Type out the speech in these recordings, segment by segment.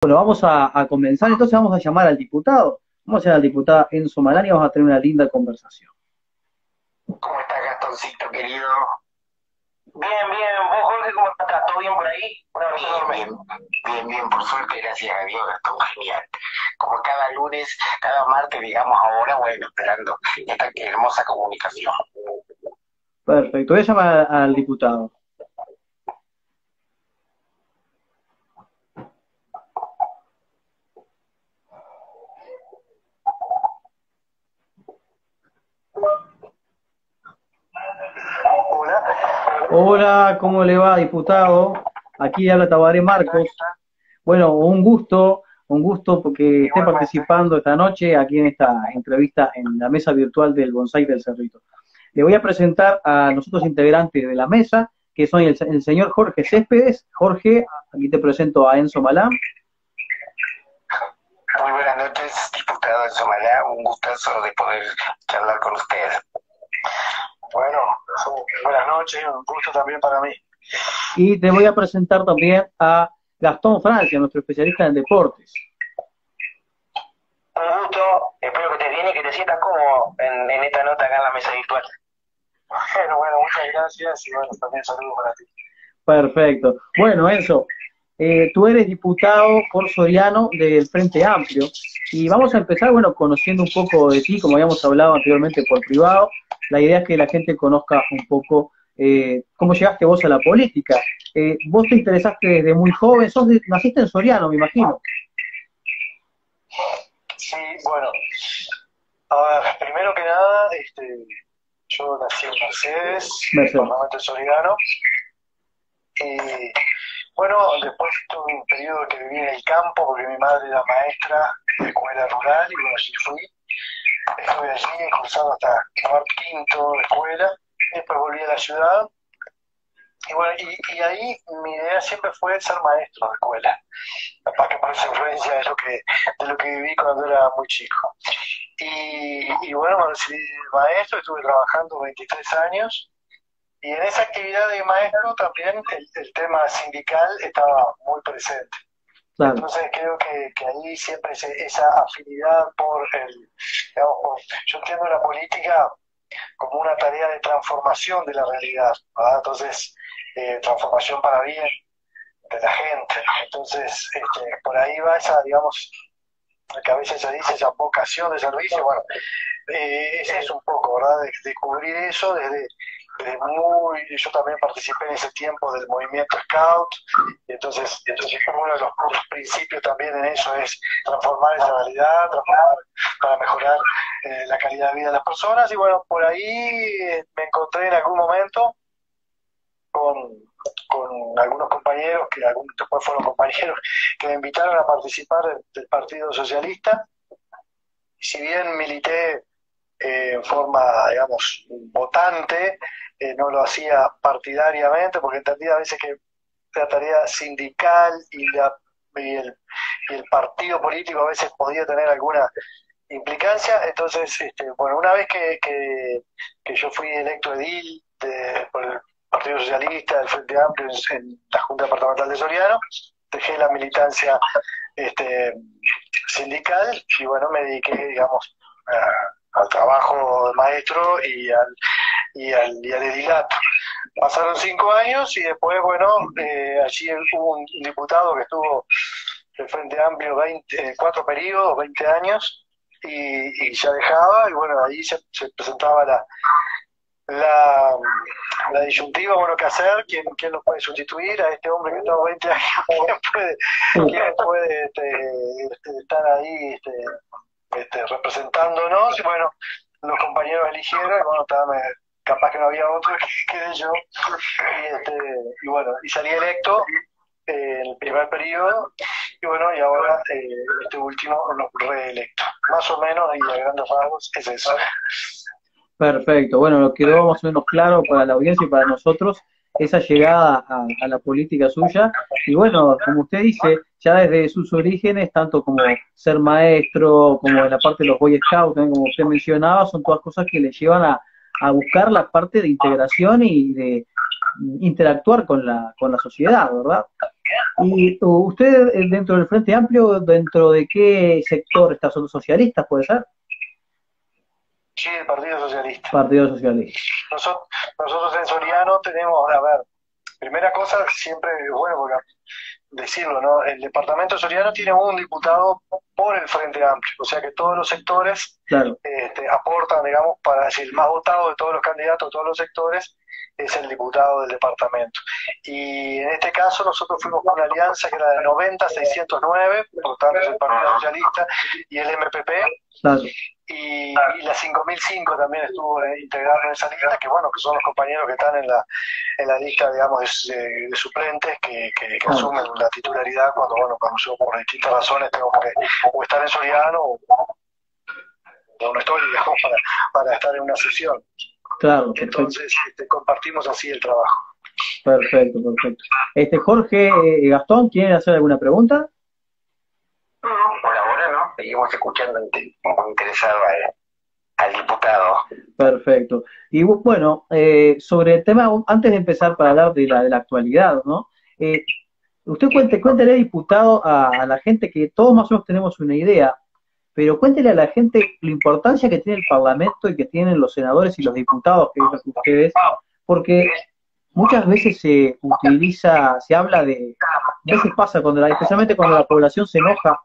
Bueno, vamos a comenzar, entonces vamos a llamar al diputado. Vamos a llamar al diputado Enzo Malán y vamos a tener una linda conversación. ¿Cómo estás, Gastoncito, querido? Bien, bien. ¿Vos, Jorge, cómo estás? ¿Todo bien por ahí? Un abrazo enorme. Bien, por suerte, gracias a Dios, Gastón, genial. Como cada lunes, cada martes, digamos ahora, bueno, esperando esta hermosa comunicación. Perfecto, voy a llamar al diputado. Hola. Hola, ¿cómo le va, diputado? Aquí habla Tabaré Marcos. Bueno, un gusto porque esté participando esta noche aquí en esta entrevista en la mesa virtual del Bonsai del Cerrito. Le voy a presentar a los otros integrantes de la mesa, que son el señor Jorge Céspedes. Jorge, aquí te presento a Enzo Malán. Muy buenas noches, diputado de Somalá. Un gustazo de poder charlar con ustedes. Bueno, buenas noches, un gusto también para mí. Y te voy a presentar también a Gastón Francia, nuestro especialista en deportes. Un gusto, espero que te viene y que te sientas cómodo en esta nota acá en la mesa virtual. Bueno, muchas gracias y bueno, también saludos para ti. Perfecto. Bueno, Enzo, tú eres diputado por Soriano del Frente Amplio y vamos a empezar, bueno, conociendo un poco de ti, como habíamos hablado anteriormente por privado. La idea es que la gente conozca un poco cómo llegaste vos a la política. Vos te interesaste desde muy joven, naciste en Soriano, me imagino. Sí, bueno, a ver, primero que nada, yo nací en Mercedes, departamento de Soriano, y bueno, después tuve un periodo que viví en el campo porque mi madre era maestra de escuela rural y bueno, allí fui. Estuve allí cursando hasta quinto de escuela, después volví a la ciudad. Y bueno, y ahí mi idea siempre fue ser maestro de escuela. Capaz que por esa influencia de lo que viví cuando era muy chico. Y bueno, me recibí de maestro, estuve trabajando 23 años. Y en esa actividad de maestro también el tema sindical estaba muy presente. Claro. Entonces creo que ahí siempre esa afinidad digamos, yo entiendo la política como una tarea de transformación de la realidad, ¿verdad? Entonces, transformación para bien de la gente. Entonces, por ahí va esa, digamos, que a veces se dice esa vocación de servicio, bueno, ese es un poco, ¿verdad? De cubrir eso yo también participé en ese tiempo del movimiento Scout, entonces uno de los principios también en eso es transformar esa realidad, para mejorar la calidad de vida de las personas, y bueno, por ahí me encontré en algún momento con algunos compañeros, que después fueron compañeros, que me invitaron a participar del Partido Socialista, y si bien milité en forma, digamos, votante, no lo hacía partidariamente, porque entendía a veces que la tarea sindical y el partido político a veces podía tener alguna implicancia. Entonces, bueno, una vez que yo fui electo edil por el Partido Socialista del Frente Amplio en la Junta Departamental de Soriano, dejé la militancia sindical y bueno, me dediqué, digamos, al trabajo de maestro y al edilato. Pasaron 5 años y después, bueno, allí hubo un diputado que estuvo del Frente Amplio 4 periodos, 20 años, y ya dejaba, y bueno, ahí se presentaba la disyuntiva, bueno, ¿qué hacer? ¿Quién lo puede sustituir a este hombre que tuvo 20 años? ¿Quién puede estar ahí representándonos? Y bueno, los compañeros eligieron, y bueno, capaz que no había otro que quedé yo, y bueno, y salí electo en el primer periodo, y bueno, y ahora este último lo reelecto. Más o menos, y a grandes rasgos, es eso. Perfecto, bueno, lo quedó más o menos claro para la audiencia y para nosotros, esa llegada a la política suya, y bueno, como usted dice, ya desde sus orígenes, tanto como ser maestro, como en la parte de los Boy Scouts, también como usted mencionaba, son todas cosas que le llevan a buscar la parte de integración y de interactuar con la sociedad, ¿verdad? ¿Y usted dentro del Frente Amplio, dentro de qué sector está? ¿Son socialistas, puede ser? Sí, el Partido Socialista. Partido Socialista. Nosotros en Soriano tenemos, a ver, primera cosa, siempre es bueno porque decirlo, ¿no? El departamento soriano tiene un diputado por el Frente Amplio, o sea que todos los sectores Claro. aportan, digamos, para decir, el más votado de todos los candidatos, de todos los sectores, es el diputado del departamento. Y en este caso nosotros fuimos con una alianza que era de 90-609, por tanto es el Partido Socialista y el MPP. Claro. Y la 5005 también estuvo integrada en esa lista, que bueno, que son los compañeros que están en la lista, digamos, de suplentes que asumen la titularidad cuando, bueno, cuando yo por distintas razones tengo que o estar en Soriano o no estoy, digamos, para estar en una sesión. Claro. Entonces compartimos así el trabajo. Perfecto. Jorge, Gastón, ¿quieren hacer alguna pregunta? No, por ahora no, seguimos escuchando muy interesado al diputado. Perfecto. Y bueno, sobre el tema, antes de empezar para hablar de la actualidad, ¿no? Usted cuéntele, diputado, a la gente que todos más o menos tenemos una idea, pero cuéntele a la gente la importancia que tiene el Parlamento y que tienen los senadores y los diputados, que es lo que ustedes, porque muchas veces se utiliza, se habla de, a veces pasa, especialmente cuando la población se enoja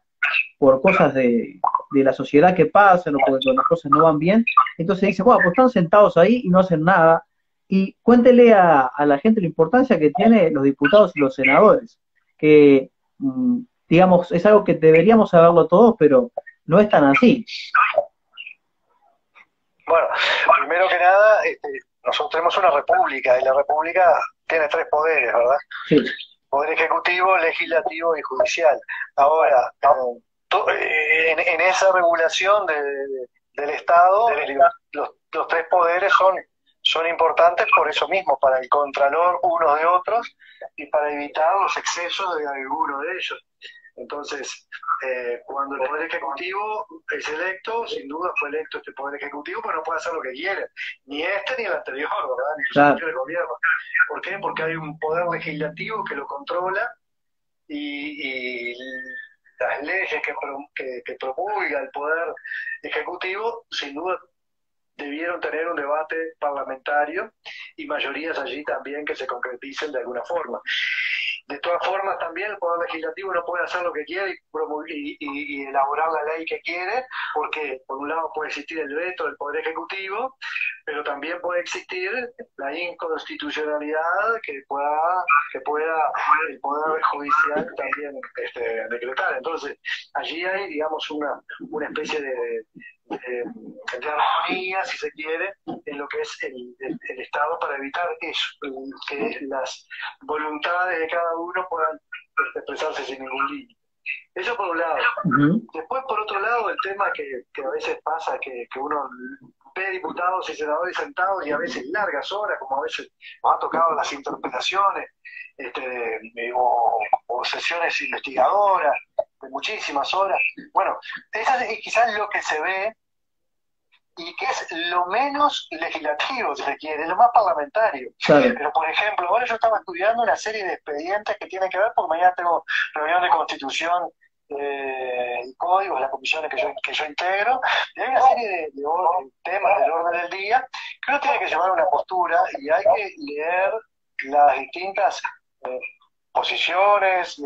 por cosas de la sociedad que pasan o cuando las cosas no van bien, entonces dice, bueno, pues están sentados ahí y no hacen nada. Y cuéntele a la gente la importancia que tienen los diputados y los senadores, que, digamos, es algo que deberíamos saberlo todos, pero no es tan así. Bueno, primero que nada, nosotros tenemos una república y la república tiene 3 poderes, ¿verdad? Sí. Poder ejecutivo, legislativo y judicial. Ahora, en esa regulación del Estado, los 3 poderes son importantes por eso mismo, para el contralor unos de otros y para evitar los excesos de alguno de ellos. Entonces, cuando el Poder Ejecutivo es electo, sin duda fue electo este Poder Ejecutivo, pero no puede hacer lo que quiere, ni este ni el anterior, ¿verdad? Ni el secretario del gobierno. ¿Por qué? Porque hay un Poder Legislativo que lo controla y las leyes que promulga el Poder Ejecutivo, sin duda, debieron tener un debate parlamentario y mayorías allí también que se concreticen de alguna forma. De todas formas, también el Poder Legislativo no puede hacer lo que quiere y elaborar la ley que quiere, porque por un lado puede existir el veto del Poder Ejecutivo, pero también puede existir la inconstitucionalidad que pueda el Poder Judicial también decretar. Entonces, allí hay, digamos, una especie de armonía, si se quiere, en lo que es el Estado para evitar eso, que las voluntades de cada uno puedan expresarse sin ningún límite. Eso por un lado. Después, por otro lado, el tema que a veces pasa, que uno ve diputados y senadores sentados y a veces largas horas, como a veces nos ha tocado las interpelaciones, o sesiones investigadoras de muchísimas horas. Bueno, eso es quizás lo que se ve y que es lo menos legislativo, si se quiere, lo más parlamentario. Claro. Pero, por ejemplo, ahora yo estaba estudiando una serie de expedientes que tienen que ver, porque mañana tengo reunión de Constitución y Códigos, las comisiones que yo integro, y hay una serie de temas del orden del día que uno tiene que llevar una postura y hay que leer las distintas posiciones,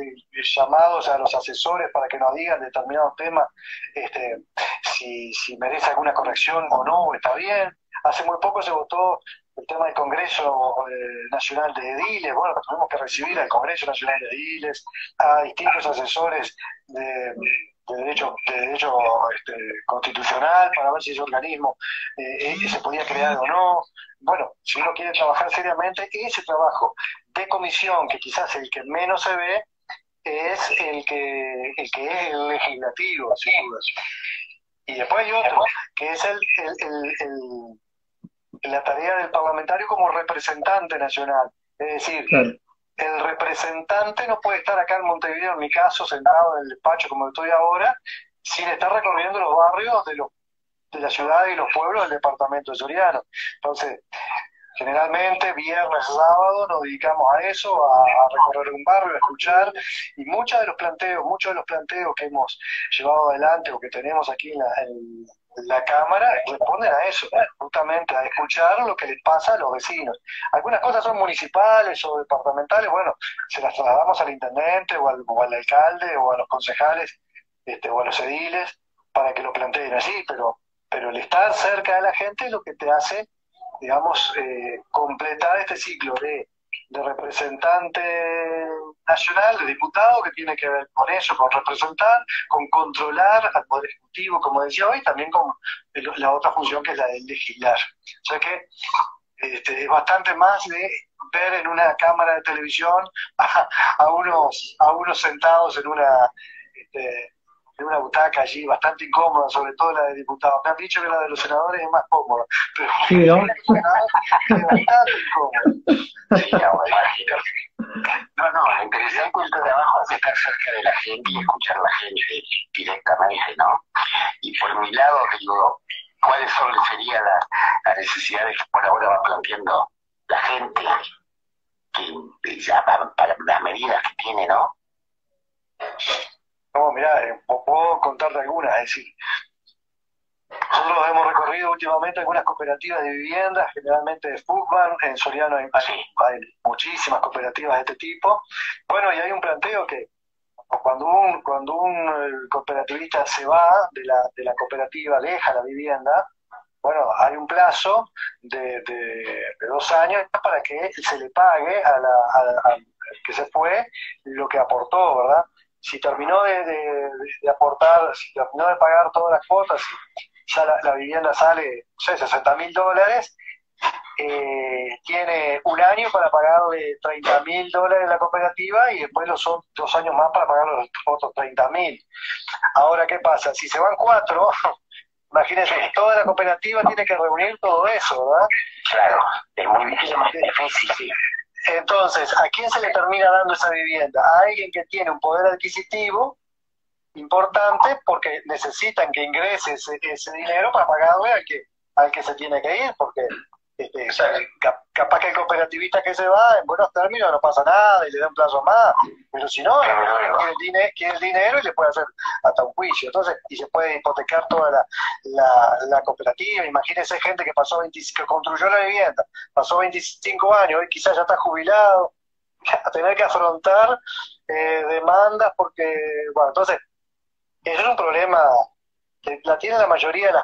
llamados a los asesores para que nos digan determinado tema, si merece alguna corrección o no, está bien. Hace muy poco se votó el tema del Congreso Nacional de Ediles, bueno, tuvimos que recibir al Congreso Nacional de Ediles, a distintos asesores de derecho constitucional para ver si ese organismo se podía crear o no. Bueno, si uno quiere trabajar seriamente, ese trabajo de comisión, que quizás el que menos se ve, es el que es el legislativo, sin dudas. Y después hay otro, que es la tarea del parlamentario como representante nacional. Es decir, claro, el representante no puede estar acá en Montevideo, en mi caso, sentado en el despacho como estoy ahora, sin estar recorriendo los barrios de la ciudad y los pueblos del departamento de Soriano. Entonces, Generalmente, viernes, sábado, nos dedicamos a eso, a recorrer un barrio, a escuchar, y muchos de los planteos que hemos llevado adelante o que tenemos aquí en la Cámara responden a eso, justamente a escuchar lo que les pasa a los vecinos. Algunas cosas son municipales o departamentales, bueno, se las trasladamos al intendente o al alcalde o a los concejales o a los ediles para que lo planteen así, pero el estar cerca de la gente es lo que te hace, digamos, completar este ciclo de representante nacional, de diputado, que tiene que ver con eso, con representar, con controlar al Poder Ejecutivo, como decía hoy, también con la otra función que es la de legislar. O sea que es bastante más de ver en una cámara de televisión a unos sentados en una butaca allí, bastante incómoda, sobre todo la de diputados. Me han dicho que la de los senadores es más cómoda, pero Sí, ¿no? la de los senadores es bastante incómoda. Sí, no, me imagino. No, no, lo interesante del trabajo es estar cerca de la gente y escuchar a la gente directamente, ¿no? Y por mi lado, digo, ¿cuáles serían las necesidades que por ahora va planteando la gente que ya para las medidas que tiene, ¿no? No, mirá, puedo contarte algunas, es decir, nosotros hemos recorrido últimamente algunas cooperativas de vivienda, generalmente de fútbol. En Soriano hay muchísimas cooperativas de este tipo. Bueno, y hay un planteo que cuando un cooperativista se va de la cooperativa, deja la vivienda, bueno, hay un plazo de 2 años para que se le pague al que se fue lo que aportó, ¿verdad? Si terminó de aportar, si terminó de pagar todas las cuotas, ya la vivienda sale, no sé, $60.000, tiene un año para pagarle $30.000 a la cooperativa y después los son 2 años más para pagar los otros 30.000. Ahora, ¿qué pasa? Si se van 4, imagínense, toda la cooperativa tiene que reunir todo eso, ¿verdad? Claro, es muy difícil, sí. Entonces, ¿a quién se le termina dando esa vivienda? A alguien que tiene un poder adquisitivo importante porque necesitan que ingrese ese dinero para pagarle al que se tiene que ir, porque capaz que el cooperativista que se va, en buenos términos, no pasa nada y le da un plazo más, pero si no, quiere el dinero y le puede hacer hasta un juicio. Entonces, y se puede hipotecar toda la cooperativa. Imagínese gente que que construyó la vivienda, pasó 25 años y quizás ya está jubilado, a tener que afrontar demandas porque, bueno, entonces, eso es un problema que la tiene la mayoría de las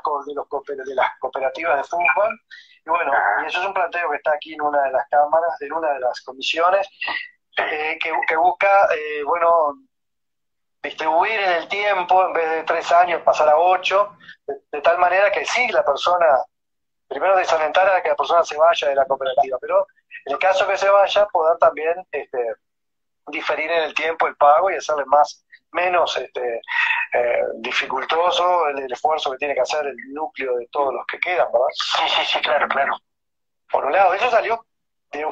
cooperativas de fútbol. Y bueno, y eso es un planteo que está aquí en una de las cámaras, en una de las comisiones, que busca, bueno, distribuir en el tiempo, en vez de 3 años, pasar a 8, de tal manera que sí, la persona, primero desalentar a que la persona se vaya de la cooperativa, pero en el caso que se vaya, poder también diferir en el tiempo el pago y hacerle menos dificultoso el esfuerzo que tiene que hacer el núcleo de todos los que quedan, ¿verdad? Sí, claro, claro. Por un lado, eso salió de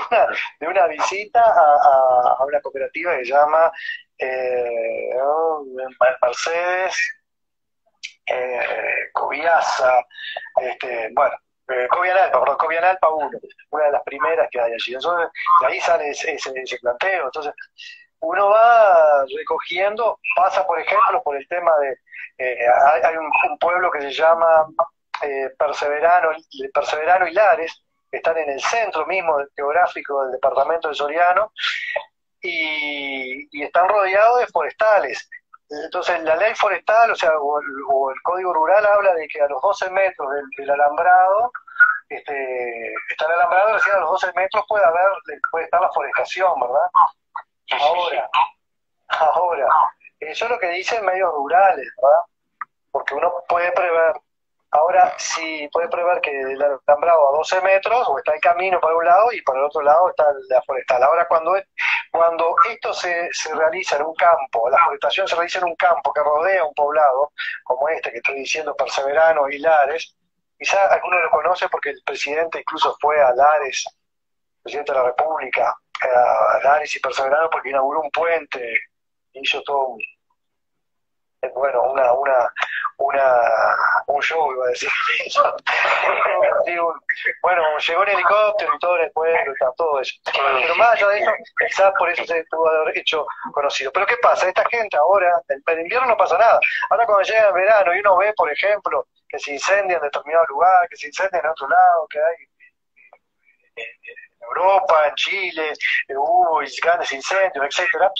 una visita a una cooperativa que se llama Mercedes, Coviasa, bueno, Covianalpa 1, una de las primeras que hay allí. Entonces, de ahí sale ese planteo. Entonces, uno va recogiendo, pasa por ejemplo por el tema de, hay un pueblo que se llama Perseverano y Lares, que están en el centro mismo geográfico del departamento de Soriano, y están rodeados de forestales. Entonces la ley forestal, o sea, o el código rural habla de que a los 12 metros del alambrado, está el alambrado, decía, a los 12 metros puede estar la forestación, ¿verdad? Ahora, eso es lo que dicen medios rurales, ¿verdad? Porque uno puede prever, ahora sí puede prever que el alambrado a 12 metros, o está el camino para un lado y para el otro lado está la forestal. Ahora, cuando esto se realiza en un campo, la forestación se realiza en un campo que rodea un poblado, como este que estoy diciendo, Perseverano y Lares, quizá alguno lo conoce porque el presidente incluso fue a Lares, presidente de la República, a Lares y Perseverano, porque inauguró un puente, hizo todo bueno, un show, iba a decir. Bueno, llegó un helicóptero y todo en el pueblo, y todo eso. Pero más allá de eso, quizás por eso se pudo haber hecho conocido. Pero ¿qué pasa? Esta gente ahora, en invierno no pasa nada. Ahora cuando llega el verano y uno ve, por ejemplo, que se incendia en determinado lugar, que se incendia en otro lado, que hay en Europa, en Chile, hubo grandes incendios, etcétera,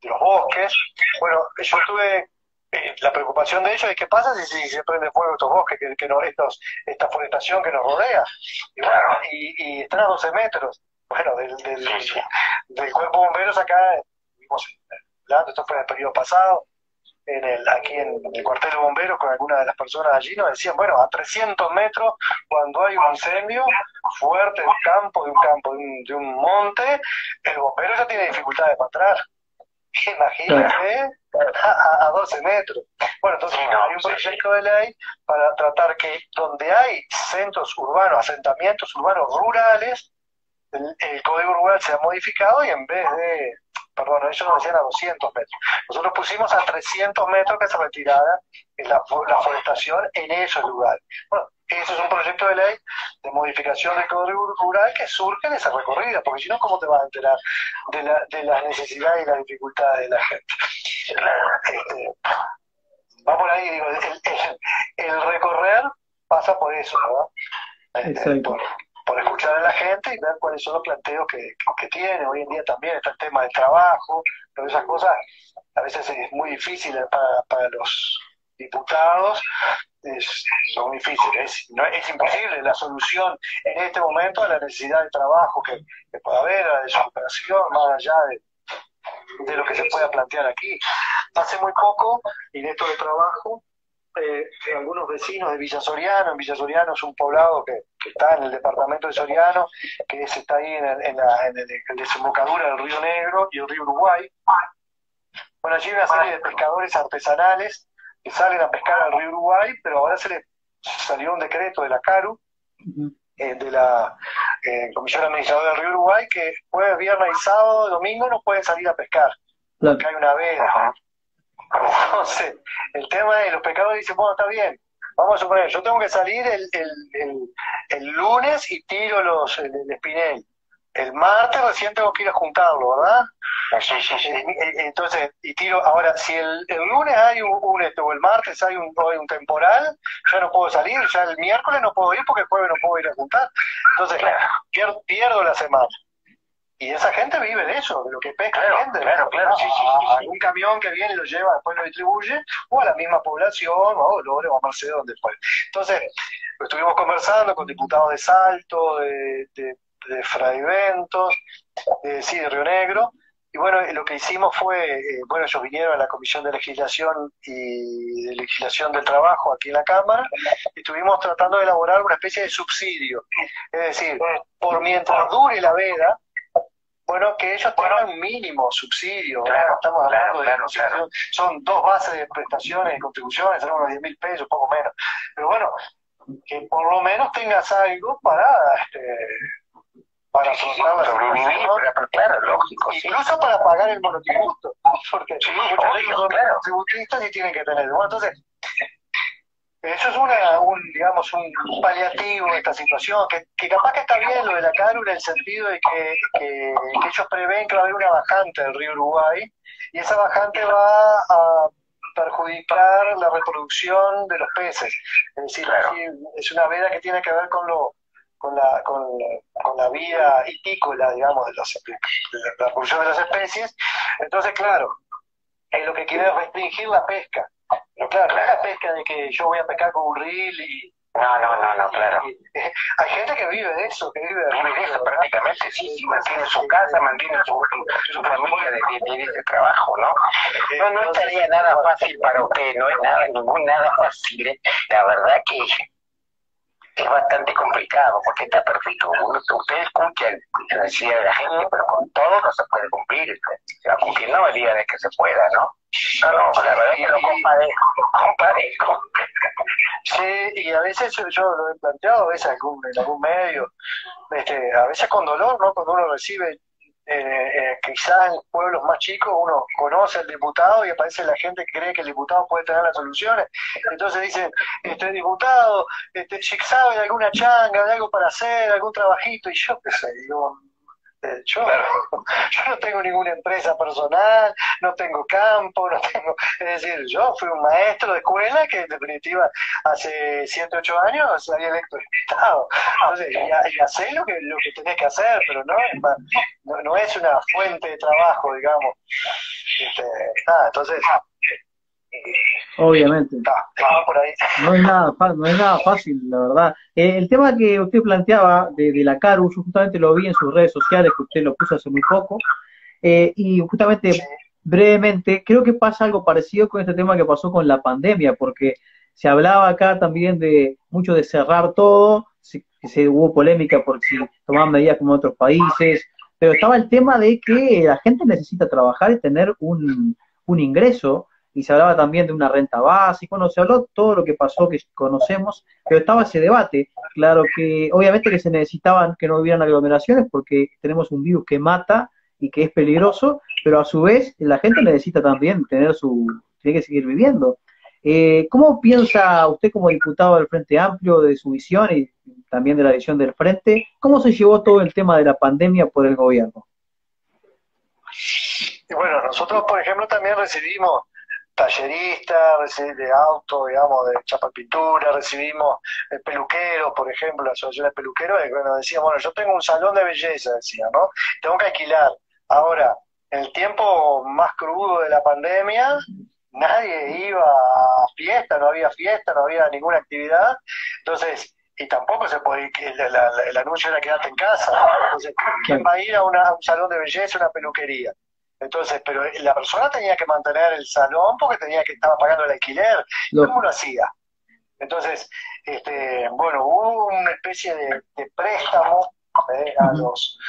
de los bosques. Bueno, yo tuve la preocupación de ellos es qué pasa si se prende fuego estos bosques, que no, esta forestación que nos rodea, y, bueno, y están a 12 metros. Bueno, del cuerpo de bomberos acá, vimos hablando, esto fue en el periodo pasado, aquí en el cuartel de bomberos con algunas de las personas allí nos decían, bueno, a 300 metros, cuando hay un incendio fuerte de un campo, de un monte, el bombero ya tiene dificultades para entrar. Imagínate, a 12 metros. Bueno, entonces hay un proyecto de ley para tratar que donde hay centros urbanos, asentamientos urbanos rurales, el código rural se ha modificado y en vez de, perdón, ellos nos decían a 200 metros. Nosotros pusimos a 300 metros que se retirara la forestación en esos lugares. Bueno, eso es un proyecto de ley de modificación del código rural que surge de esa recorrida, porque si no, ¿cómo te vas a enterar de las necesidades y las dificultades de la gente? Va por ahí, digo, el recorrer pasa por eso, ¿verdad? Exacto. Por escuchar a la gente y ver cuáles son los planteos que tiene. Hoy en día también está el tema del trabajo, pero esas cosas a veces es muy difícil para los diputados, son muy difíciles, es imposible la solución en este momento a la necesidad de trabajo que pueda haber, a la desesperación, más allá de lo que se pueda plantear aquí. Hace muy poco, y en esto de trabajo, algunos vecinos de Villa Soriano. En Villa Soriano es un poblado que está en el departamento de Soriano, que está ahí en la desembocadura del Río Negro y el Río Uruguay. Bueno, allí hay una serie de pescadores artesanales que salen a pescar al Río Uruguay, pero ahora se les salió un decreto de la CARU, de la Comisión Administradora del Río Uruguay, que jueves, viernes y sábado, domingo no pueden salir a pescar, porque hay una veda. Entonces, el tema es, los pescadores dicen, bueno, está bien, vamos a suponer, yo tengo que salir el lunes y tiro el espinel. El martes recién tengo que ir a juntarlo, ¿verdad? Sí. Entonces, y tiro, ahora, si el lunes hay o el martes hay un temporal, ya no puedo salir, ya el miércoles no puedo ir porque el jueves no puedo ir a juntar. Entonces, pierdo la semana. Y esa gente vive de eso, de lo que pesca la gente. Claro, sí. Un camión que viene y lo lleva, después lo distribuye, o a la misma población, o a Lore o a Mercedes, donde fue. Entonces, estuvimos conversando con diputados de Salto, de Fraiventos, de Río Negro, y bueno, lo que hicimos fue, bueno, ellos vinieron a la Comisión de Legislación y de Legislación del Trabajo aquí en la Cámara, y estuvimos tratando de elaborar una especie de subsidio, es decir, por mientras dure la veda, bueno, que ellos tengan un mínimo subsidio, estamos hablando de son 2 bases de prestaciones y contribuciones, son unos 10.000 pesos, poco menos, pero bueno, que por lo menos tengas algo para afrontar la sobrevivir, pero claro, lógico. Incluso para pagar el monotributo, porque muchas veces son tributistas y tienen que tener. Bueno, entonces, eso es un paliativo de esta situación, que capaz que está bien lo de la CARU en el sentido de que ellos prevén que va a haber una bajante del río Uruguay, y esa bajante va a perjudicar la reproducción de los peces. Es decir, es una veda que tiene que ver con la vida hípicola, digamos, de la reproducción de las especies. Entonces, claro, lo que quiere es restringir la pesca. Pero claro, no es la pesca de que yo voy a pescar con un reel y... No, claro. Hay gente que vive de eso, vive de eso prácticamente, sí, mantiene su casa, mantiene su familia de ese trabajo, ¿no? No estaría nada fácil para usted, no es nada fácil. La verdad que es bastante complicado, porque está perfecto. Usted escucha la necesidad de la gente, pero con todo no se puede cumplir. Se va a cumplir, no me diga de que se pueda, ¿no? No, la verdad que lo compadezco. Sí, y a veces yo lo he planteado, a veces en algún medio, a veces con dolor, ¿no? Cuando uno recibe quizás en pueblos más chicos uno conoce al diputado y aparece la gente que cree que el diputado puede tener las soluciones. Entonces dicen, diputado, si sabe de alguna changa, de algo para hacer, algún trabajito, y yo qué sé, digo, yo no tengo ninguna empresa personal, no tengo campo, no tengo, es decir, yo fui un maestro de escuela que en definitiva hace 7, 8 años había electo diputado. Entonces, ya sé lo que tenés que hacer, pero no es una fuente de trabajo, digamos. Entonces, obviamente. Por ahí. No es nada fácil, la verdad. El tema que usted planteaba de la CARU, yo justamente lo vi en sus redes sociales, que usted lo puso hace muy poco, y justamente, brevemente, creo que pasa algo parecido con este tema que pasó con la pandemia, porque se hablaba acá también de mucho de cerrar todo, se hubo polémica por si tomaban medidas como en otros países, pero estaba el tema de que la gente necesita trabajar y tener un ingreso, y se hablaba también de una renta básica, bueno, se habló todo lo que pasó que conocemos, pero estaba ese debate, claro que obviamente que se necesitaban que no hubieran aglomeraciones porque tenemos un virus que mata y que es peligroso, pero a su vez la gente necesita también tiene que seguir viviendo. ¿Cómo piensa usted como diputado del Frente Amplio de su visión y también de la visión del Frente? ¿Cómo se llevó todo el tema de la pandemia por el gobierno? Y bueno, nosotros, por ejemplo, también recibimos talleristas, de auto, digamos, de chapa pintura, recibimos peluqueros, por ejemplo, la asociación de peluqueros, bueno, decía, bueno, yo tengo un salón de belleza, decía, ¿no? Tengo que alquilar. Ahora, en el tiempo más crudo de la pandemia, nadie iba a fiesta, no había ninguna actividad, entonces, y tampoco se podía, el anuncio era quedarte en casa, entonces, ¿quién va a ir a un salón de belleza, una peluquería? Entonces, pero la persona tenía que mantener el salón porque estaba pagando el alquiler. ¿Cómo lo hacía? Entonces, bueno, hubo una especie de préstamo a los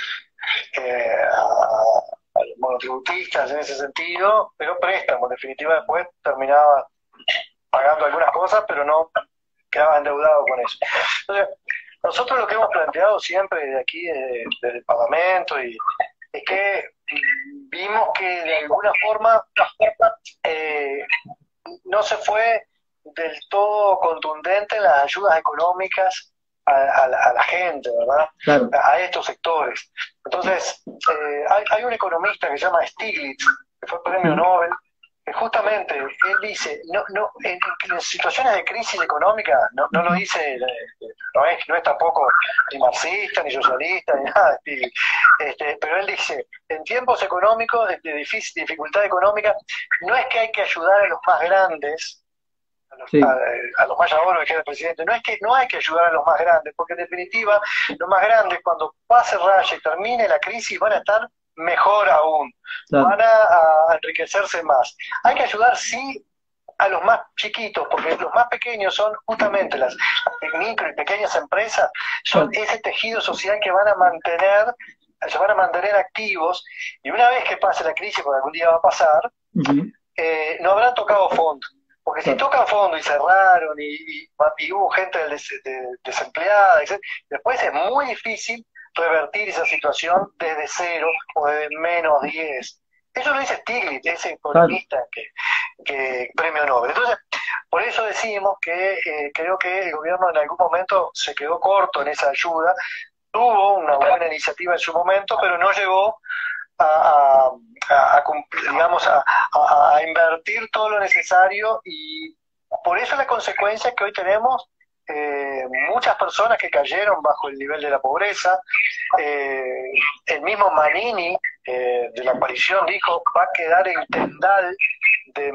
monotributistas en ese sentido, pero préstamo, en definitiva después terminaba pagando algunas cosas, pero no quedaba endeudado con eso. Entonces, nosotros lo que hemos planteado siempre de aquí, desde el Parlamento, es que vimos que de alguna forma no se fue del todo contundente en las ayudas económicas a la gente, ¿verdad? Claro. A estos sectores. Entonces, hay un economista que se llama Stiglitz, que fue premio Nobel, que justamente él dice, en situaciones de crisis económica, no lo dice, no es tampoco ni marxista, ni socialista, ni nada, pero él dice, en tiempos económicos de dificultad económica, no es que hay que ayudar a los más grandes, a los mayadores, que es el presidente, no es que no hay que ayudar a los más grandes, porque en definitiva, los más grandes, cuando pase raya y termine la crisis, van a estar mejor aún, van a enriquecerse más. Hay que ayudar, sí, a los más chiquitos, porque los más pequeños son justamente las micro y pequeñas empresas, son ese tejido social que se van a mantener activos, y una vez que pase la crisis, porque algún día va a pasar, no habrán tocado fondo. Porque si tocan fondo y cerraron y hubo gente desempleada, etc., después es muy difícil revertir esa situación desde 0 o desde -10. Eso lo dice Stiglitz, ese economista que premio Nobel. Entonces, por eso decimos que creo que el gobierno en algún momento se quedó corto en esa ayuda, tuvo una buena iniciativa en su momento, pero no llegó a invertir todo lo necesario, y por eso la consecuencia es que hoy tenemos muchas personas que cayeron bajo el nivel de la pobreza. El mismo Manini de la coalición dijo, va a quedar el tendal de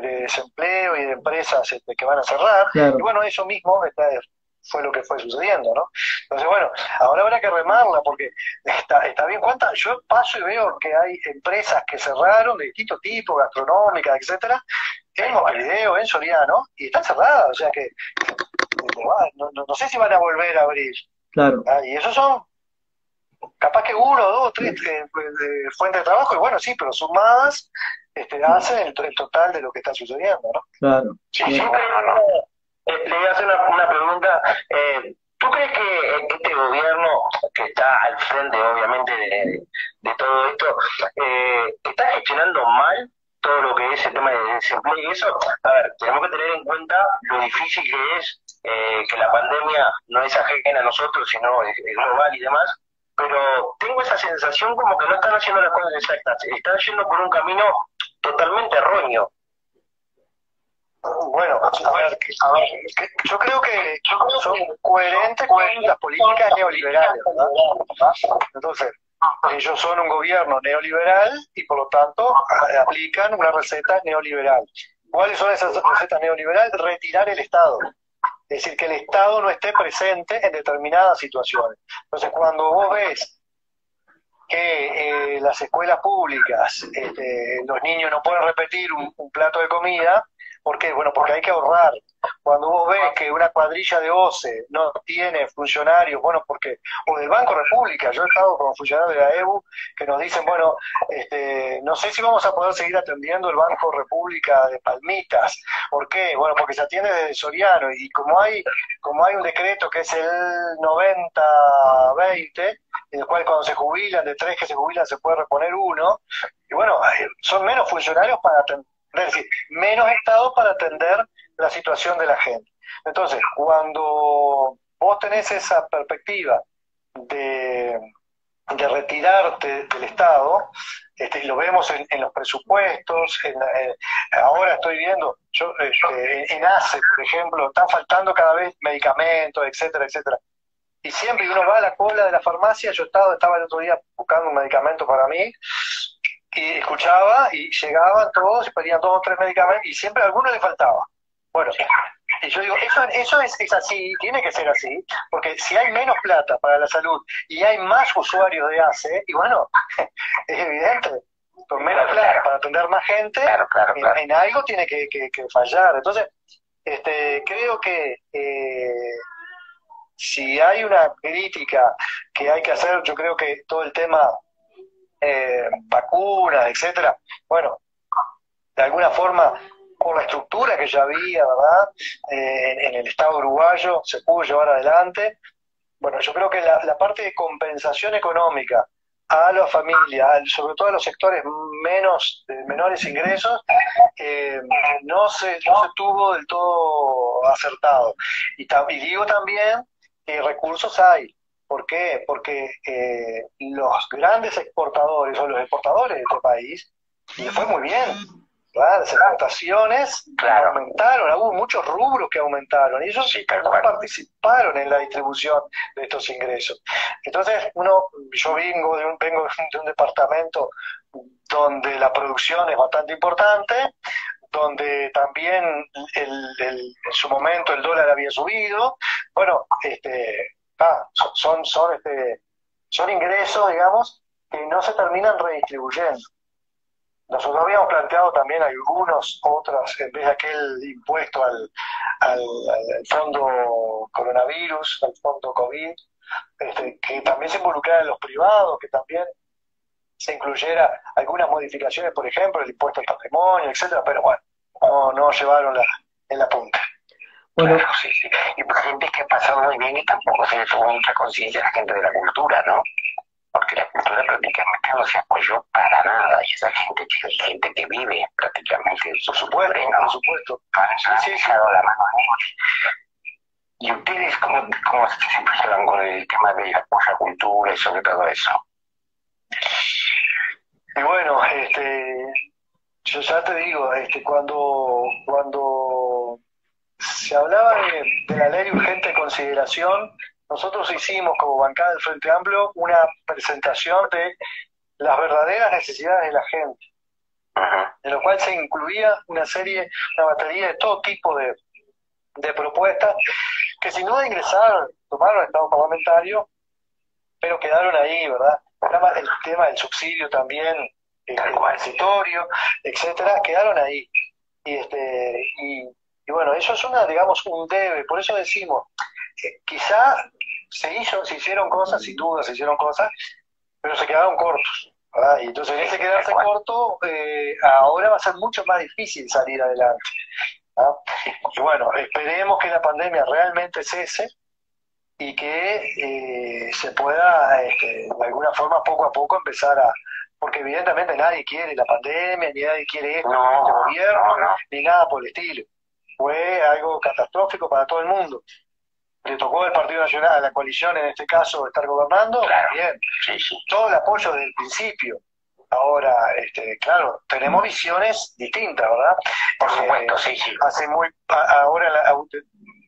desempleo y de empresas que van a cerrar, y bueno, eso mismo fue lo que fue sucediendo, ¿no? Entonces, bueno, ahora habrá que remarla, porque está bien. Yo paso y veo que hay empresas que cerraron de distintos tipos, gastronómicas, etcétera, en Montevideo, en Soriano, y están cerradas, o sea que no sé si van a volver a abrir. Claro. Y esos son capaz que 1, 2, 3 fuentes de trabajo, y bueno, sí, pero sumadas hacen el total de lo que está sucediendo, ¿no? Claro. Sí, pero le voy a hacer una pregunta. ¿Tú ¿Tú crees que este gobierno que está al frente, obviamente, de todo esto, está gestionando mal todo lo que es el tema de desempleo y eso? A ver, tenemos que tener en cuenta lo difícil que es, que la pandemia no es ajena a nosotros, sino es global y demás, pero tengo esa sensación como que no están haciendo las cosas exactas, están yendo por un camino totalmente erróneo. Bueno, a ver, yo creo que son coherentes con las políticas neoliberales, ¿verdad? Entonces, ellos son un gobierno neoliberal y por lo tanto aplican una receta neoliberal. ¿Cuáles son esas recetas neoliberales? Retirar el Estado. Es decir, que el Estado no esté presente en determinadas situaciones. Entonces, cuando vos ves que las escuelas públicas, los niños no pueden repetir un plato de comida, ¿por qué? Bueno, porque hay que ahorrar. Cuando vos ves que una cuadrilla de OCE no tiene funcionarios, bueno, porque, o del Banco República, yo he estado con funcionarios de la EBU que nos dicen, bueno, no sé si vamos a poder seguir atendiendo el Banco República de Palmitas. ¿Por qué? Bueno, porque se atiende desde Soriano, y como hay un decreto que es el 90-20, en el cual cuando se jubilan, de 3 que se jubilan, se puede reponer uno, y bueno, son menos funcionarios para atender, es decir, menos Estado para atender la situación de la gente. Entonces, cuando vos tenés esa perspectiva de retirarte del Estado, y lo vemos en los presupuestos, ahora estoy viendo, yo en ACE, por ejemplo, están faltando cada vez medicamentos, etcétera, etcétera. Y siempre uno va a la cola de la farmacia, yo estaba el otro día buscando un medicamento para mí, y escuchaba, y llegaban todos, y pedían 2 o 3 medicamentos, y siempre a alguno le faltaba. Bueno, y yo digo, eso es así, tiene que ser así, porque si hay menos plata para la salud y hay más usuarios de ACE, y bueno, es evidente, con menos plata para atender más gente, en algo tiene que fallar. Entonces, creo que si hay una crítica que hay que hacer, yo creo que todo el tema vacunas, etcétera, bueno, de alguna forma, por la estructura que ya había, ¿verdad? En el Estado uruguayo se pudo llevar adelante. Bueno, yo creo que la parte de compensación económica a la familia, sobre todo a los sectores de menores ingresos, no se tuvo del todo acertado. Y digo también que recursos hay. ¿Por qué? Porque los grandes exportadores o los exportadores de este país les fue muy bien. Las exportaciones aumentaron, hubo muchos rubros que aumentaron, y ellos no participaron en la distribución de estos ingresos. Entonces, yo vengo de un departamento donde la producción es bastante importante, donde también en su momento el dólar había subido. Bueno, son ingresos, digamos, que no se terminan redistribuyendo. Nosotros habíamos planteado también algunos otros, en vez de aquel impuesto al fondo coronavirus, al fondo COVID, que también se involucrara en los privados, que también se incluyera algunas modificaciones, por ejemplo, el impuesto al patrimonio, etcétera, pero bueno, no llevaron en la punta. Bueno, claro, sí. Y por gente que ha pasado muy bien y tampoco se le tuvo mucha conciencia a la gente de la cultura, ¿no? Porque la cultura prácticamente no se apoyó para nada, y esa gente es gente que vive prácticamente por supuesto, sí, dado la mano a ellos. ¿Y ustedes cómo se impulsaron con el tema de la cultura y sobre todo eso? Y bueno, yo ya te digo, cuando se hablaba de la ley de urgente consideración, nosotros hicimos como bancada del Frente Amplio una presentación de las verdaderas necesidades de la gente, en lo cual se incluía una batería de todo tipo de propuestas que sin duda tomaron el Estado parlamentario, pero quedaron ahí, ¿verdad? El tema del subsidio también, el transitorio, etcétera, quedaron ahí. Y bueno, eso es un debe, por eso decimos, quizá se hicieron cosas, sin duda se hicieron cosas, pero se quedaron cortos, ¿verdad? Y entonces en ese quedarse corto, ahora va a ser mucho más difícil salir adelante, ¿verdad? Y bueno, esperemos que la pandemia realmente cese, y que se pueda, de alguna forma, poco a poco empezar a... Porque evidentemente nadie quiere la pandemia, ni nadie quiere esto, este gobierno, ni nada por el estilo. Fue algo catastrófico para todo el mundo. Le tocó al Partido Nacional, a la coalición en este caso, estar gobernando, bien, todo el apoyo desde el principio. Ahora, claro, tenemos visiones distintas, ¿verdad? Por supuesto,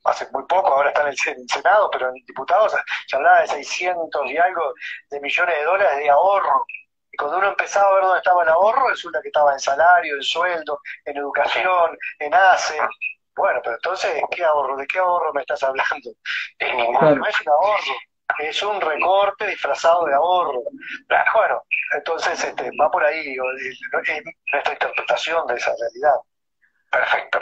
Hace muy poco, ahora está en el Senado, pero en diputados se hablaba de 600 y algo de millones de dólares de ahorro. Y cuando uno empezaba a ver dónde estaba el ahorro, resulta que estaba en salario, en sueldo, en educación, en ACE. Bueno, pero entonces, ¿qué ahorro? ¿De qué ahorro me estás hablando? No es un ahorro, es un recorte disfrazado de ahorro. Bueno, entonces va por ahí, digo, nuestra interpretación de esa realidad. Perfecto,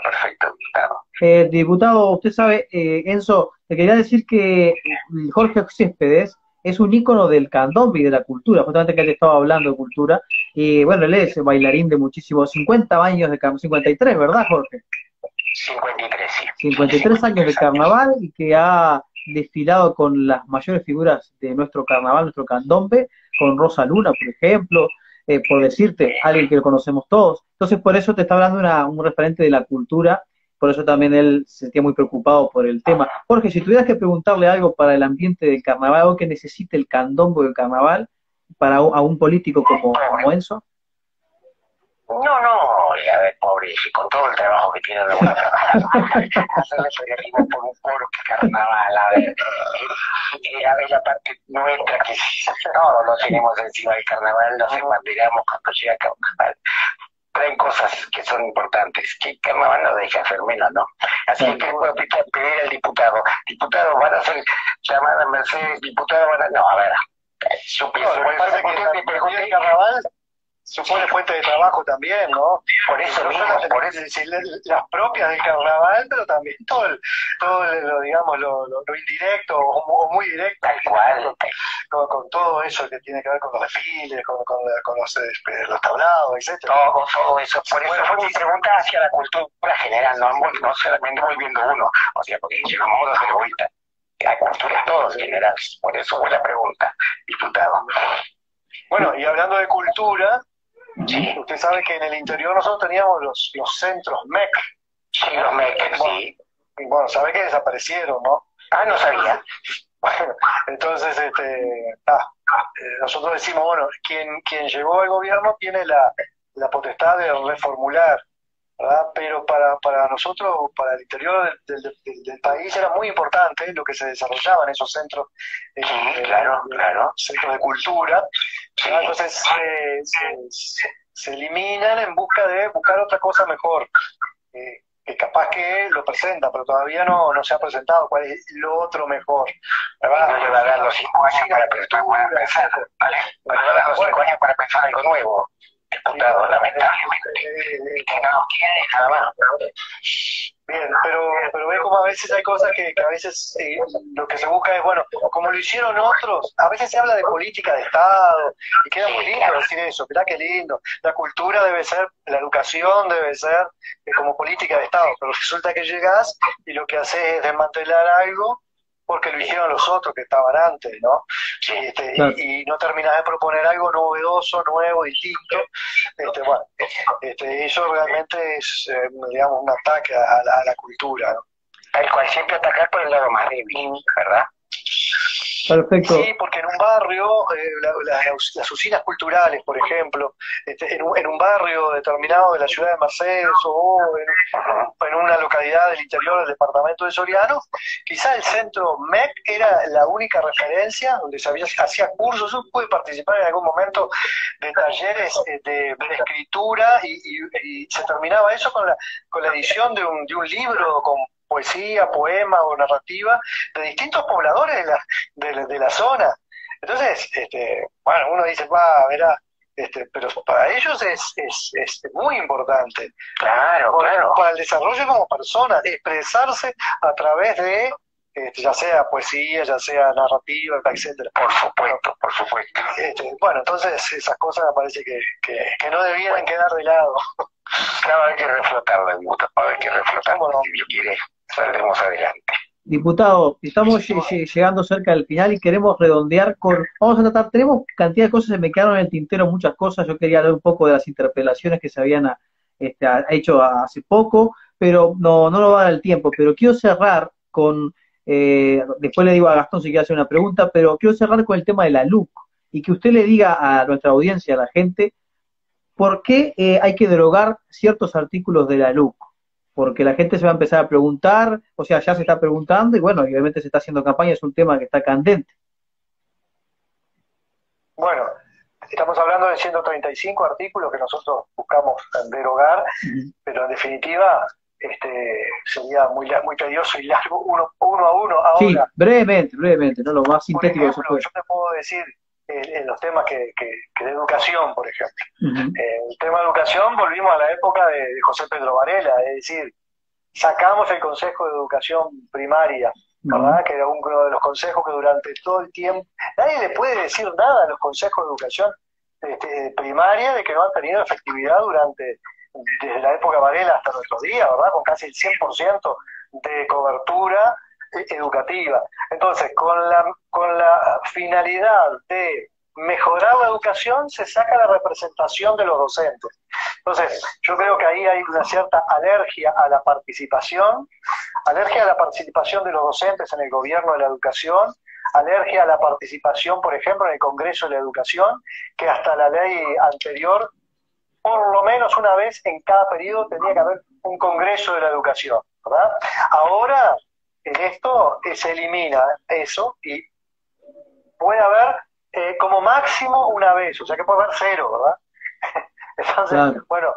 claro. Diputado, usted sabe, Enzo, le quería decir que Jorge Céspedes es un ícono del candombe y de la cultura, justamente que él estaba hablando de cultura, y bueno, él es bailarín de muchísimos, 50 años de candombe, 53, ¿verdad, Jorge? 53, sí. 53 años de carnaval y que ha desfilado con las mayores figuras de nuestro carnaval, nuestro candombe, con Rosa Luna, por ejemplo, por decirte, alguien que lo conocemos todos. Entonces, por eso te está hablando un referente de la cultura, por eso también él se sentía muy preocupado por el tema. Jorge, si tuvieras que preguntarle algo para el ambiente del carnaval, algo que necesite el candombe del carnaval, para a un político como Enzo. No, a ver, pobre, con todo el trabajo que tiene de una hacerle periodismo por un foro que carnaval, a ver, la parte nuestra que todos lo tenemos encima del carnaval, nos embanderamos cuando llega carnaval. Traen cosas que son importantes, que el carnaval no deja hacer menos, ¿no? Así que puedo pedir al diputado, van a hacer llamada a Mercedes, van a... No, a ver, yo pienso, que el carnaval supone fuente de trabajo también, ¿no? Por eso, las propias del carnaval, pero también todo lo digamos, lo indirecto o muy directo. Tal cual. Con todo eso que tiene que ver con los desfiles, con los tablados, etcétera. Todo eso. Por eso fue mi pregunta hacia la cultura general, no solamente volviendo uno, o sea, porque llegamos a de vuelta. La cultura es todo en general, por eso fue la pregunta, diputado. Bueno, y hablando de cultura, usted sabe que en el interior nosotros teníamos los centros MEC. Sí, los MEC, sí. Y bueno, sabe que desaparecieron, ¿no? No sabía. Bueno, entonces, nosotros decimos, bueno, quien llegó al gobierno tiene la potestad de reformular, ¿verdad? Pero para nosotros, para el interior del país, era muy importante lo que se desarrollaba en esos centros, claro. centros de cultura. Sí. Entonces se eliminan en busca de buscar otra cosa mejor, que capaz que lo presenta, pero todavía no se ha presentado cuál es lo otro mejor, ¿verdad? No le va a dar los 5 años para pensar, ¿vale? No le va a dar los 5 años para pensar algo nuevo, diputado, lamentablemente. Que no quiere nada más. Bien, pero ve como a veces hay cosas que a veces lo que se busca es, bueno, como lo hicieron otros, a veces se habla de política de Estado, y queda muy lindo decir eso, mirá qué lindo, la cultura debe ser, la educación debe ser como política de Estado, pero resulta que llegás y lo que haces es desmantelar algo porque lo hicieron los otros que estaban antes, ¿no? Y no terminás de proponer algo novedoso, nuevo, distinto. Eso realmente es, digamos, un ataque a la cultura, ¿no? Al cual siempre atacar por el lado más débil, ¿verdad? Perfecto. Sí, porque en un barrio, las usinas culturales, por ejemplo, en un barrio determinado de la ciudad de Mercedes o en una localidad del interior del departamento de Soriano, quizá el centro MEC era la única referencia donde hacía cursos. Yo pude participar en algún momento de talleres de escritura y se terminaba eso con la edición de un libro con poesía, poema o narrativa de distintos pobladores de la zona. Entonces, bueno, uno dice, verá, pero para ellos es muy importante. Claro. Para el desarrollo como persona, expresarse a través de, ya sea poesía, ya sea narrativa, etcétera. Por supuesto. Bueno, entonces esas cosas me parece que no debieran quedar de lado. Claro, hay que reflotarlo, hay que reflotarlo. Si Dios quiere, saldremos adelante. Diputado, estamos llegando cerca del final y queremos redondear con, vamos a tratar, tenemos cantidad de cosas, se me quedaron en el tintero muchas cosas, yo quería hablar un poco de las interpelaciones que se habían hecho hace poco, pero no lo va a dar el tiempo, pero quiero cerrar con, después le digo a Gastón si quiere hacer una pregunta, pero quiero cerrar con el tema de la LUC y que usted le diga a nuestra audiencia, a la gente, por qué hay que derogar ciertos artículos de la LUC, porque la gente se va a empezar a preguntar, o sea, ya se está preguntando y bueno, obviamente se está haciendo campaña, es un tema que está candente. Bueno, estamos hablando de 135 artículos que nosotros buscamos derogar, pero en definitiva sería muy tedioso y largo uno a uno. Ahora, sí, brevemente, no lo más sintético que se puede. Yo te puedo decir en los temas que de educación, por ejemplo. El tema de educación, volvimos a la época de José Pedro Varela, es decir, sacamos el Consejo de Educación Primaria, ¿verdad? Que era uno de los consejos que durante todo el tiempo, nadie le puede decir nada a los consejos de educación primaria de que no han tenido efectividad desde la época Varela hasta nuestros días, ¿verdad? Con casi el 100% de cobertura educativa. Entonces, con la finalidad de mejorar la educación, se saca la representación de los docentes. Entonces, yo creo que ahí hay una cierta alergia a la participación de los docentes en el gobierno de la educación, alergia a la participación, por ejemplo, en el Congreso de la Educación, que hasta la ley anterior, por lo menos una vez en cada periodo tenía que haber un Congreso de la Educación, ¿verdad? Ahora, en esto se elimina eso y puede haber como máximo una vez, o sea que puede haber 0, ¿verdad? Entonces, claro. Bueno,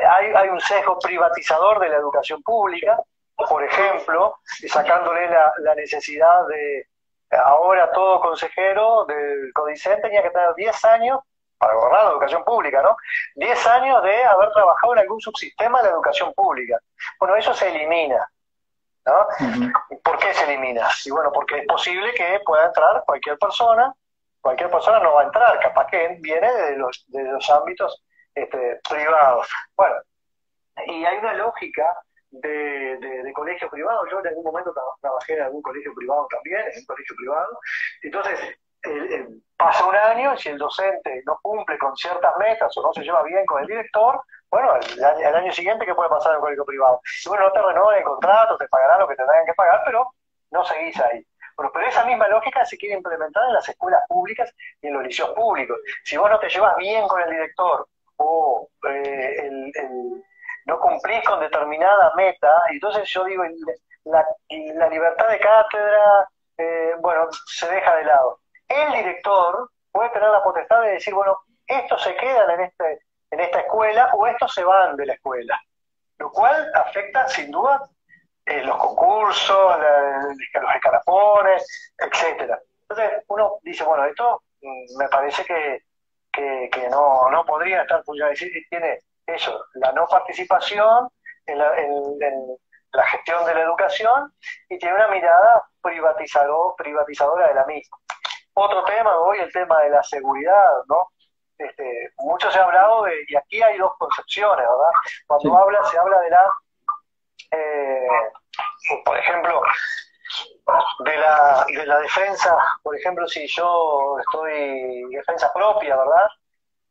hay un sesgo privatizador de la educación pública, por ejemplo, sacándole la necesidad de, ahora todo consejero del CODICEN tenía que tener 10 años, para gobernar la educación pública, ¿no? 10 años de haber trabajado en algún subsistema de la educación pública. Bueno, eso se elimina, ¿no? ¿Por qué se elimina? Y bueno, porque es posible que pueda entrar cualquier persona no va a entrar, capaz que viene de los ámbitos privados. Bueno, y hay una lógica de colegio privado. Yo en algún momento trabajé en algún colegio privado también, en un colegio privado. Entonces, pasa un año y si el docente no cumple con ciertas metas o no se lleva bien con el director, bueno, el año siguiente, ¿qué puede pasar en un colegio privado? Y bueno, no te renuevan el contrato, te pagarán lo que te tengan que pagar, pero no seguís ahí. Bueno, pero esa misma lógica se quiere implementar en las escuelas públicas y en los liceos públicos. Si vos no te llevas bien con el director o no cumplís con determinada meta, entonces yo digo, la libertad de cátedra, bueno, se deja de lado. El director puede tener la potestad de decir, bueno, estos se quedan en esta escuela o estos se van de la escuela, lo cual afecta sin duda los concursos, los escalafones, etcétera. Entonces uno dice, bueno, esto me parece que no podría estar funcionando. Tiene eso, la no participación en la gestión de la educación y tiene una mirada privatizadora de la misma. Otro tema hoy, el tema de la seguridad, ¿no? Mucho se ha hablado y aquí hay dos concepciones, ¿verdad? Cuando se habla de por ejemplo, de la defensa, por ejemplo, si yo estoy defensa propia, ¿verdad?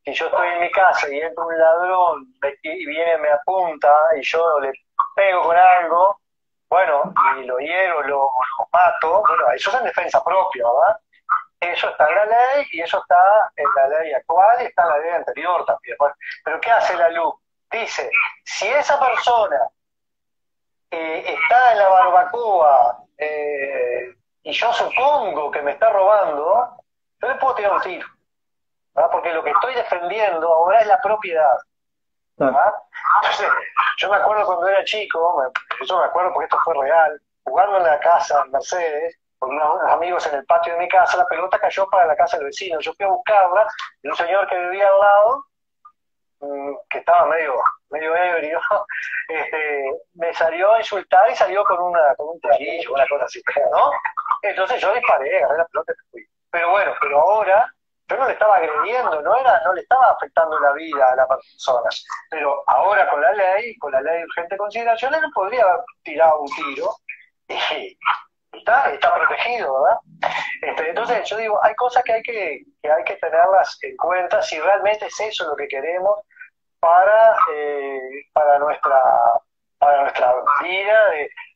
Si yo estoy en mi casa y entra un ladrón y viene, me apunta y yo le pego con algo, bueno, y lo hiero, lo mato, bueno, eso es en defensa propia, ¿verdad? Eso está en la ley y eso está en la ley actual y está en la ley anterior también. Bueno, pero ¿qué hace la LUC? Dice, si esa persona está en la barbacoa y yo supongo que me está robando, yo le puedo tirar un tiro, ¿verdad? Porque lo que estoy defendiendo ahora es la propiedad, ¿verdad? Entonces, yo me acuerdo cuando era chico, yo me acuerdo porque esto fue real, jugando en la casa en Mercedes, con unos amigos en el patio de mi casa, la pelota cayó para la casa del vecino. Yo fui a buscarla y un señor que vivía al lado, que estaba medio ebrio, me salió a insultar y salió con un cuchillo, una cosa así, ¿no? Entonces yo disparé, agarré la pelota y me fui. Pero bueno, ahora yo no le estaba agrediendo, no le estaba afectando la vida a la persona. Pero ahora con la ley de urgente consideración, él no podría haber tirado un tiro y está protegido, ¿verdad? Entonces yo digo, hay cosas que hay que tenerlas en cuenta si realmente es eso lo que queremos para, para nuestra vida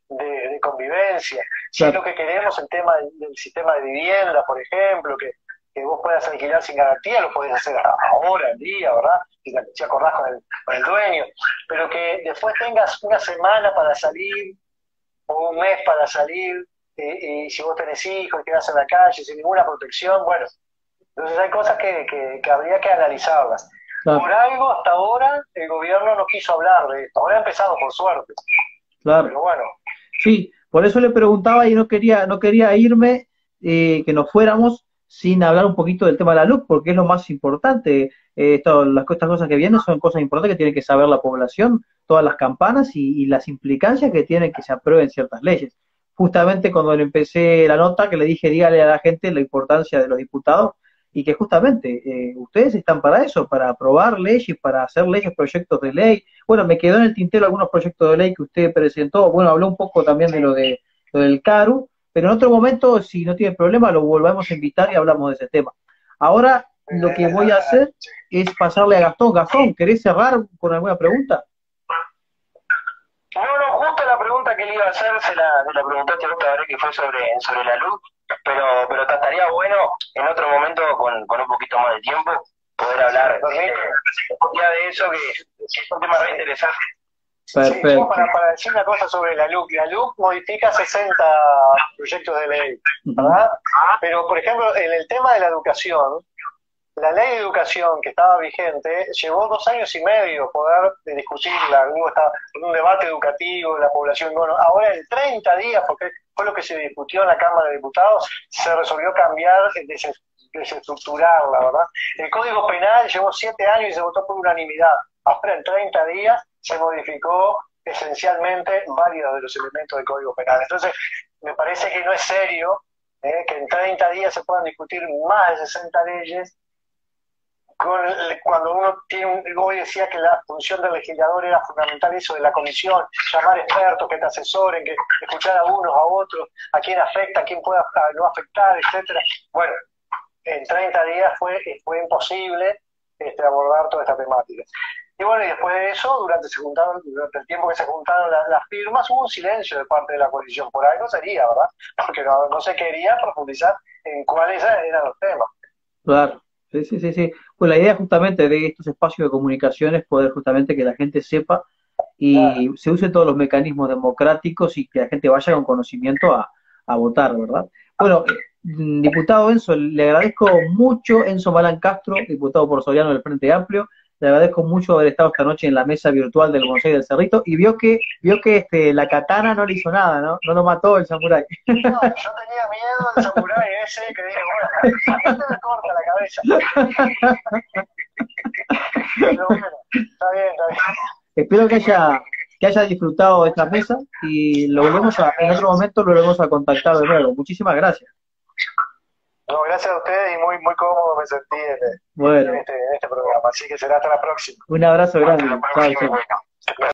de convivencia. Si es lo que queremos, el tema del sistema de vivienda, por ejemplo, que vos puedas alquilar sin garantía, lo podés hacer ahora, el día, ¿verdad? Si acordás con el dueño, pero que después tengas una semana para salir o un mes para salir, y si vos tenés hijos y quedás en la calle sin ninguna protección, bueno, entonces hay cosas que habría que analizarlas. Claro. Por algo, hasta ahora, el gobierno no quiso hablar de esto. Ahora ha empezado, por suerte. Claro. Pero bueno. Sí, por eso le preguntaba y no quería irme, que nos fuéramos sin hablar un poquito del tema de la luz, porque es lo más importante. Estas cosas que vienen son cosas importantes que tiene que saber la población, todas las campanas y las implicancias que tienen que se aprueben ciertas leyes. Justamente cuando le empecé la nota, que le dije, dígale a la gente la importancia de los diputados, y que justamente ustedes están para eso, para aprobar leyes, para hacer leyes, proyectos de ley. Bueno, me quedó en el tintero algunos proyectos de ley que usted presentó. Bueno, habló un poco también de lo del CARU, pero en otro momento, si no tiene problema, lo volvemos a invitar y hablamos de ese tema. Ahora, lo que voy a hacer es pasarle a Gastón. Gastón, ¿querés cerrar con alguna pregunta? No, justo la pregunta que le iba a hacer se la preguntaste vos, Tabaré, que fue sobre la luz, pero estaría bueno en otro momento, con un poquito más de tiempo, poder hablar de eso, que es un tema re interesante. Perfecto. Sí, para decir una cosa sobre la LUC modifica 60 proyectos de ley, ¿verdad? Pero, por ejemplo, en el tema de la educación, la ley de educación que estaba vigente llevó 2 años y medio poder discutirla, estaba en un debate educativo, la población, bueno, ahora en 30 días, porque fue lo que se discutió en la Cámara de Diputados, se resolvió cambiar, desestructurarla, ¿verdad? El Código Penal llevó 7 años y se votó por unanimidad. Ahora en 30 días se modificó esencialmente varios de los elementos del Código Penal. Entonces, me parece que no es serio que en 30 días se puedan discutir más de 60 leyes, cuando uno hoy decía que la función del legislador era fundamental, eso de la comisión, llamar expertos que te asesoren, que escuchar a unos, a otros, a quién afecta, a quién puede no afectar, etcétera. Bueno, en 30 días fue imposible abordar toda esta temática. Y bueno, y después de eso, durante el tiempo que se juntaron las firmas, hubo un silencio de parte de la coalición. Por algo sería, ¿verdad? Porque no se quería profundizar en cuáles eran los temas. Claro. Sí. Pues la idea justamente de estos espacios de comunicación es poder justamente que la gente sepa y se usen todos los mecanismos democráticos y que la gente vaya con conocimiento a votar, ¿verdad? Bueno, diputado Enzo, le agradezco mucho, Enzo Malán Castro, diputado por Soriano del Frente Amplio, le agradezco mucho haber estado esta noche en la mesa virtual del Consejo del Cerrito y vio que la katana no le hizo nada, ¿no? No lo mató el samurái. No, yo tenía miedo del samurái ese que dije, bueno, ¿a me corta la cabeza? Pero bueno, está bien. Espero que haya disfrutado de esta mesa y en otro momento lo volvemos a contactar de nuevo. Muchísimas gracias. No, gracias a ustedes y muy cómodo me sentí en este programa. Así que será hasta la próxima. Un abrazo grande. Chao.